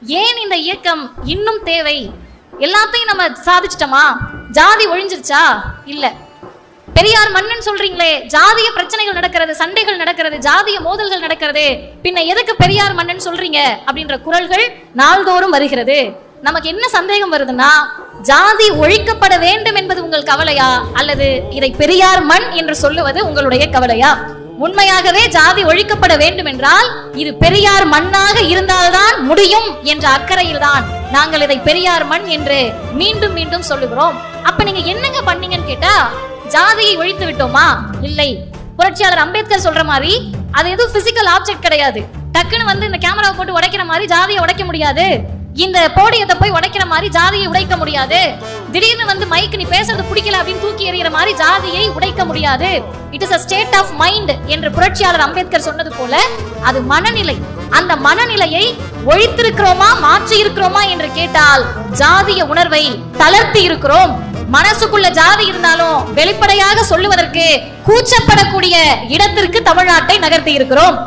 ஏன் இந்த இயக்கம் இன்னும் தேவை? எல்லாத்தையும் நம்ம சாதிச்சிட்டோமா? ஜாதி ஒழிஞ்சிருச்சா? இல்ல. பெரியார் மன்னன் சொல்றீங்களே, ஜாதிய பிரச்சனைகள் நடக்கிறது, சண்டைகள் நடக்கிறது, ஜாதிய மோதல்கள் நடக்கிறது, பின்ன எதுக்கு பெரியார் மன்னன் சொல்றீங்க அப்படின்ற குரல்கள் நாள்தோறும் வருகிறது. நமக்கு என்ன சந்தேகம் வருதுன்னா, ஜாதி ஒழிக்கப்பட வேண்டும் என்பது உங்கள் கவலையா, அல்லது இதை பெரியார் மண் என்று சொல்லுவது உங்களுடைய கவலையா? உண்மையாகவே ஜாதி ஒழிக்கப்பட வேண்டும் என்றால் இது பெரியார் மண்ணாக இருந்தால்தான் முடியும் என்ற அக்கறையில் தான் நாங்கள் இதை பெரியார் மண் என்று மீண்டும் மீண்டும் சொல்லுகிறோம். அப்ப நீங்க என்னங்க பண்ணீங்கன்னு கேட்டா, ஜாதியை ஒழித்து விட்டோமா? இல்லை. புரட்சியாளர் அம்பேத்கர் சொல்ற மாதிரி அது எதுவும் பிசிக்கல் ஆப்ஜெக்ட் கிடையாது. டக்குன்னு வந்து இந்த கேமராவை போட்டு உடைக்கிற மாதிரி ஜாதியை உடைக்க முடியாது. இந்த போடியத்தை போய் உடைக்கிற மாதிரி ஜாதியை உடைக்க முடியாது. திடீர்னு வந்து மைக் நீ பேசுறது பிடிக்கல அப்படின்னு தூக்கி எறிகிற மாதிரி ஜாதியை உடைக்க முடியாது. It is a state of mind என்று புரட்சியாளர் அம்பேத்கர் சொன்னது போல அது மனநிலை. அந்த மனநிலையை ஒழித்திருக்கிறோமா, மாற்றி இருக்கிறோமா என்று கேட்டால் ஜாதிய உணர்வை தளர்த்தி இருக்கிறோம். மனசுக்குள்ள ஜாதி இருந்தாலும் வெளிப்படையாக சொல்லுவதற்கு கூச்சப்படக்கூடிய இடத்திற்கு தமிழ்நாட்டை நகர்த்தி இருக்கிறோம்.